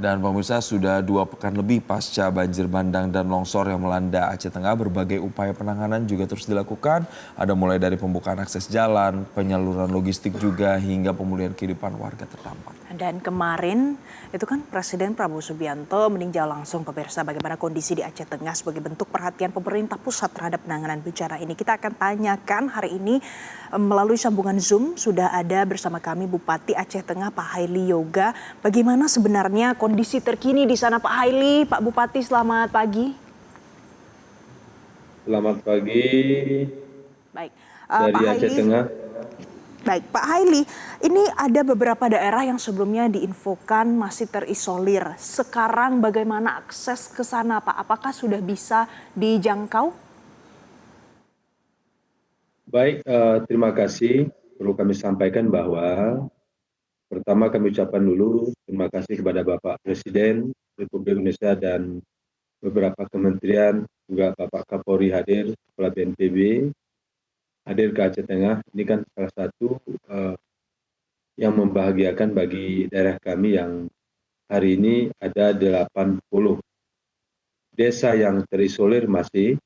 Dan pemirsa, sudah 2 pekan lebih pasca banjir bandang dan longsor yang melanda Aceh Tengah, berbagai upaya penanganan juga terus dilakukan. Ada mulai dari pembukaan akses jalan, penyaluran logistik juga, hingga pemulihan kehidupan warga terdampak. Dan kemarin itu kan Presiden Prabowo Subianto meninjau langsung pemirsa bagaimana kondisi di Aceh Tengah sebagai bentuk perhatian pemerintah pusat terhadap penanganan bencana ini. Kita akan tanyakan hari ini melalui sambungan Zoom sudah ada bersama kami Bupati Aceh Tengah Pak Haili Yoga. Bagaimana sebenarnya kondisi terkini di sana Pak Haili? Pak Bupati, selamat pagi. Selamat pagi. Baik, dari Pak Aceh Haili. Tengah. Baik, Pak Haili, ini ada beberapa daerah yang sebelumnya diinfokan masih terisolir. Sekarang bagaimana akses ke sana, Pak? Apakah sudah bisa dijangkau? Baik, terima kasih. Perlu kami sampaikan bahwa pertama kami ucapkan dulu terima kasih kepada Bapak Presiden Republik Indonesia dan beberapa kementerian, juga Bapak Kapolri hadir, Kepala BNPB hadir ke Aceh Tengah. Ini kan salah satu yang membahagiakan bagi daerah kami yang hari ini ada 80 desa yang terisolir masih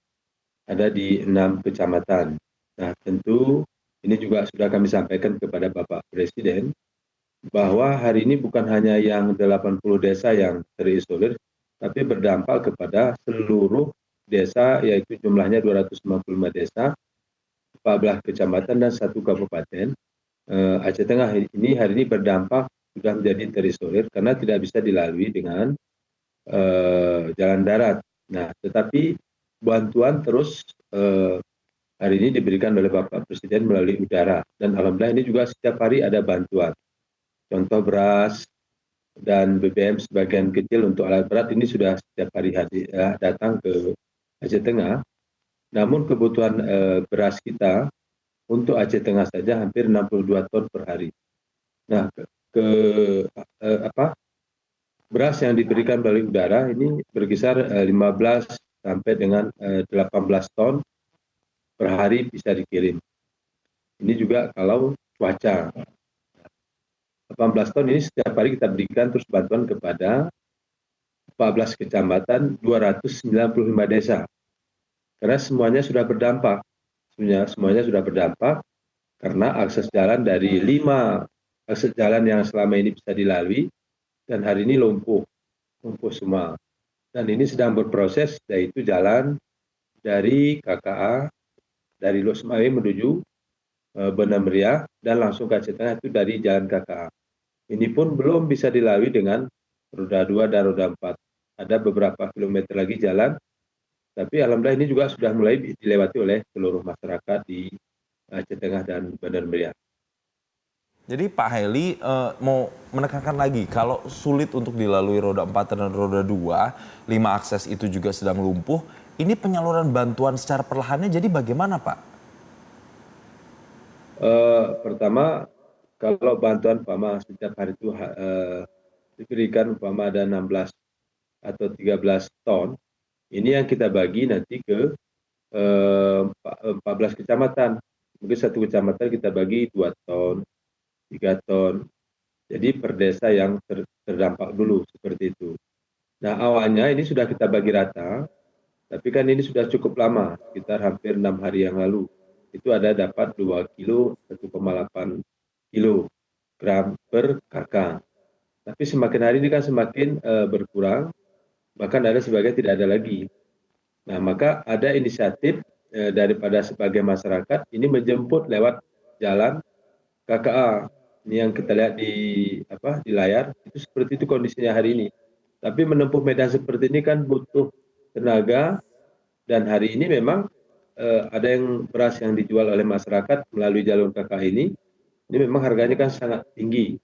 ada di 6 kecamatan. Nah, tentu ini juga sudah kami sampaikan kepada Bapak Presiden bahwa hari ini bukan hanya yang 80 desa yang terisolir, tapi berdampak kepada seluruh desa, yaitu jumlahnya 255 desa, 14 kecamatan dan 1 kabupaten. Aceh Tengah ini hari ini berdampak sudah menjadi terisolir karena tidak bisa dilalui dengan jalan darat. Nah, tetapi bantuan terus hari ini diberikan oleh Bapak Presiden melalui udara, dan alhamdulillah ini juga setiap hari ada bantuan. Contoh beras dan BBM sebagian kecil untuk alat berat ini sudah setiap hari datang ke Aceh Tengah. Namun kebutuhan beras kita untuk Aceh Tengah saja hampir 62 ton per hari. Nah, beras yang diberikan melalui udara ini berkisar 15 sampai dengan 18 ton per hari bisa dikirim. Ini juga kalau cuaca. 18 ton ini setiap hari kita berikan terus bantuan kepada 14 kecamatan, 295 desa. Karena semuanya sudah berdampak. Semuanya sudah berdampak karena akses jalan dari 5 akses jalan yang selama ini bisa dilalui dan hari ini lumpuh semua. Dan ini sedang berproses, yaitu jalan dari KKA, dari Losmawe menuju Banda Meriah dan langsung ke Aceh Tengah itu dari jalan KKA. Ini pun belum bisa dilalui dengan roda 2 dan roda 4. Ada beberapa kilometer lagi jalan, tapi alhamdulillah ini juga sudah mulai dilewati oleh seluruh masyarakat di Aceh Tengah dan Banda Meriah. Jadi Pak Haili mau menekankan lagi, kalau sulit untuk dilalui roda 4 dan roda 2, 5 akses itu juga sedang lumpuh, ini penyaluran bantuan secara perlahannya jadi bagaimana Pak? Pertama, kalau bantuan umpama setiap hari itu diberikan umpama ada 16 atau 13 ton, ini yang kita bagi nanti ke 14 kecamatan. Mungkin satu kecamatan kita bagi 2 ton, 3 ton. Jadi per desa yang terdampak dulu seperti itu. Nah, awalnya ini sudah kita bagi rata, tapi kan ini sudah cukup lama, sekitar hampir 6 hari yang lalu. Itu ada dapat 2 kilo, 1,8 kilogram per kakak. Tapi semakin hari ini kan semakin berkurang, bahkan ada sebagian tidak ada lagi. Nah, maka ada inisiatif daripada sebagai masyarakat ini menjemput lewat jalan KKA. Ini yang kita lihat di layar, itu seperti itu kondisinya hari ini. Tapi menempuh medan seperti ini kan butuh tenaga, dan hari ini memang ada yang beras yang dijual oleh masyarakat melalui jalur KKA ini memang harganya kan sangat tinggi.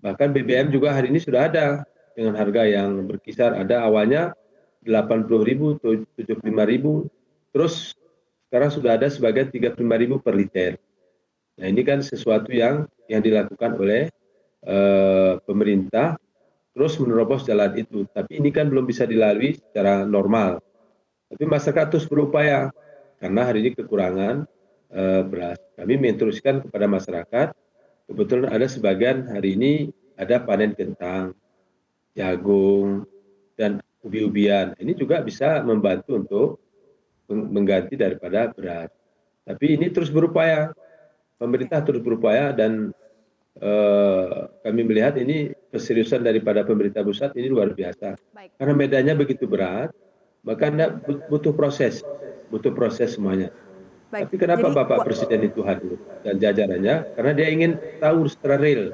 Bahkan BBM juga hari ini sudah ada dengan harga yang berkisar, ada awalnya 80.000, 75.000, terus sekarang sudah ada sebagian 35.000 per liter. Nah, ini kan sesuatu yang dilakukan oleh pemerintah terus menerobos jalan itu. Tapi ini kan belum bisa dilalui secara normal. Tapi masyarakat terus berupaya karena hari ini kekurangan beras. Kami menginstruksikan kepada masyarakat, kebetulan ada sebagian hari ini ada panen kentang, jagung, dan ubi-ubian. Ini juga bisa membantu untuk mengganti daripada beras. Tapi ini terus berupaya, pemerintah terus berupaya dan kami melihat ini keseriusan daripada pemerintah pusat ini luar biasa. Baik. Karena medannya begitu berat, maka Anda butuh proses semuanya. Baik. Tapi kenapa Jadi Bapak Presiden itu hadir dan jajarannya? Karena dia ingin tahu secara real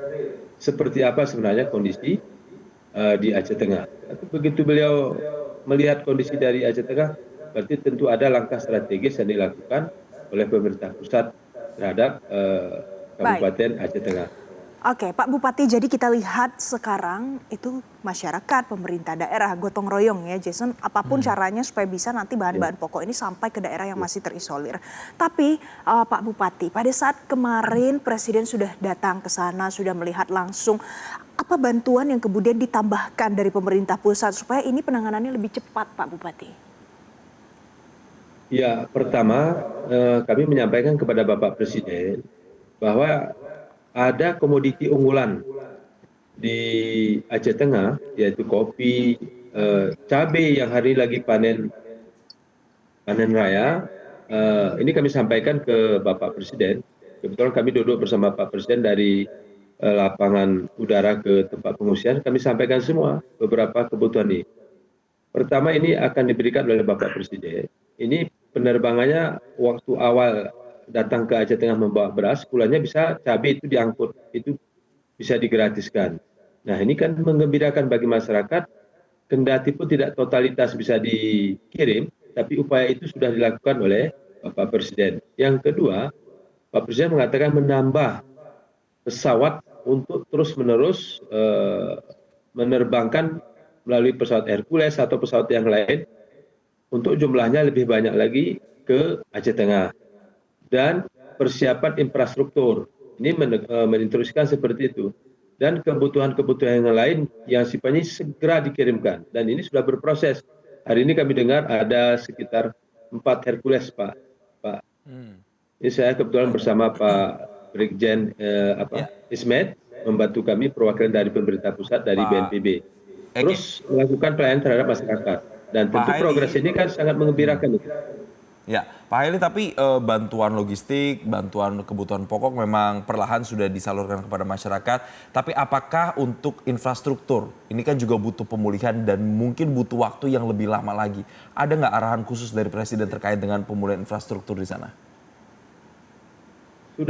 seperti apa sebenarnya kondisi di Aceh Tengah. Tapi begitu beliau melihat kondisi dari Aceh Tengah, berarti tentu ada langkah strategis yang dilakukan oleh pemerintah pusat terhadap baik. Kabupaten Aceh Tengah. Oke, Pak Bupati, jadi kita lihat sekarang itu masyarakat, pemerintah daerah, gotong royong ya Jason, apapun caranya supaya bisa nanti bahan-bahan pokok ini sampai ke daerah yang masih terisolir. Tapi Pak Bupati, pada saat kemarin Presiden sudah datang ke sana, sudah melihat langsung, apa bantuan yang kemudian ditambahkan dari pemerintah pusat supaya ini penanganannya lebih cepat, Pak Bupati? Ya, pertama kami menyampaikan kepada Bapak Presiden bahwa ada komoditi unggulan di Aceh Tengah, yaitu kopi, cabai yang hari ini lagi panen raya. Ini kami sampaikan ke Bapak Presiden. Kebetulan kami duduk bersama Pak Presiden dari lapangan udara ke tempat pengungsian. Kami sampaikan semua beberapa kebutuhan ini. Pertama ini akan diberikan oleh Bapak Presiden. Ini penerbangannya waktu awal datang ke Aceh Tengah membawa beras, pulangnya bisa cabai itu diangkut, itu bisa digratiskan. Nah ini kan menggembirakan bagi masyarakat, kendati pun tidak totalitas bisa dikirim, tapi upaya itu sudah dilakukan oleh Bapak Presiden. Yang kedua, Pak Presiden mengatakan menambah pesawat untuk terus-menerus menerbangkan melalui pesawat Hercules atau pesawat yang lain untuk jumlahnya lebih banyak lagi ke Aceh Tengah. Dan persiapan infrastruktur ini meninstruksikan seperti itu, dan kebutuhan-kebutuhan yang lain yang sifatnya segera dikirimkan, dan ini sudah berproses. Hari ini kami dengar ada sekitar 4 Hercules, Pak. Ini saya kebetulan bersama Pak Brigjen Ismet membantu kami perwakilan dari pemerintah pusat dari BNPB. Terus melakukan pelayanan terhadap masyarakat, dan tentu progres ini kan sangat mengembirakan itu. Ya, Pak Haili, tapi bantuan logistik, bantuan kebutuhan pokok memang perlahan sudah disalurkan kepada masyarakat. Tapi apakah untuk infrastruktur, ini kan juga butuh pemulihan dan mungkin butuh waktu yang lebih lama lagi. Ada nggak arahan khusus dari Presiden terkait dengan pemulihan infrastruktur di sana? Itu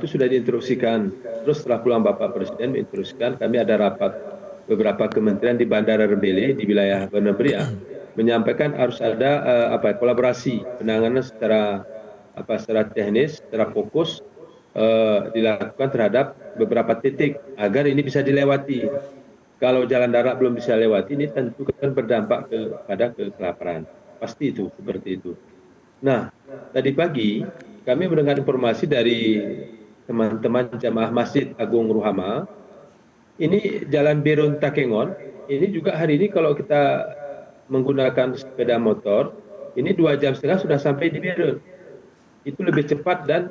sudah diinstruksikan. Terus setelah pulang Bapak Presiden menginstruksikan, kami ada rapat beberapa kementerian di Bandara Rebele di wilayah Bandar Beria, menyampaikan harus ada kolaborasi penanganan secara teknis, secara fokus dilakukan terhadap beberapa titik agar ini bisa dilewati. Kalau jalan darat belum bisa lewati, ini tentu kan berdampak kepada kelaparan. Pasti itu seperti itu. Nah, tadi pagi kami mendengar informasi dari teman-teman jamaah Masjid Agung Ruhama. Ini Jalan Birun Takengon, ini juga hari ini kalau kita menggunakan sepeda motor, ini 2,5 jam sudah sampai di Birun. Itu lebih cepat dan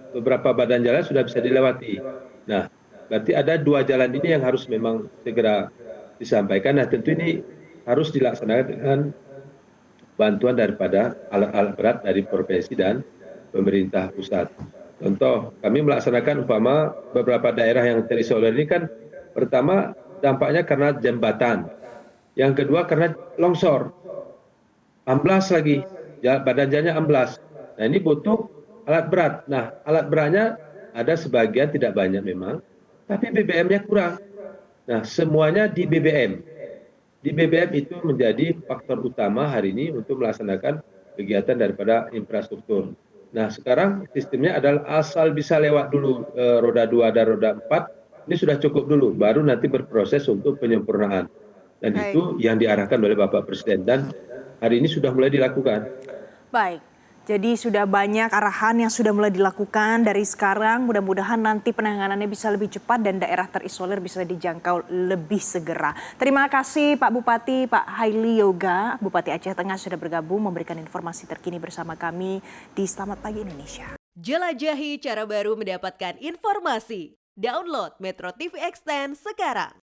beberapa badan jalan sudah bisa dilewati. Nah, berarti ada 2 jalan ini yang harus memang segera disampaikan. Nah, tentu ini harus dilaksanakan dengan bantuan daripada alat-alat berat dari provinsi dan pemerintah pusat. Contoh, kami melaksanakan umpama beberapa daerah yang terisolir ini kan, pertama dampaknya karena jembatan, yang kedua karena longsor, amblas lagi, badan jalannya amblas. Nah ini butuh alat berat. Nah alat beratnya ada sebagian, tidak banyak memang, tapi BBM-nya kurang. Nah semuanya di BBM. Di BBM itu menjadi faktor utama hari ini untuk melaksanakan kegiatan daripada infrastruktur. Nah sekarang sistemnya adalah asal bisa lewat dulu roda 2 dan roda 4, ini sudah cukup dulu, baru nanti berproses untuk penyempurnaan. Dan itu yang diarahkan oleh Bapak Presiden, dan hari ini sudah mulai dilakukan. Baik, jadi sudah banyak arahan yang sudah mulai dilakukan dari sekarang. Mudah-mudahan nanti penanganannya bisa lebih cepat dan daerah terisolir bisa dijangkau lebih segera. Terima kasih Pak Bupati, Pak Haili Yoga, Bupati Aceh Tengah sudah bergabung memberikan informasi terkini bersama kami di Selamat Pagi Indonesia. Jelajahi cara baru mendapatkan informasi. Download Metro TV Extend sekarang.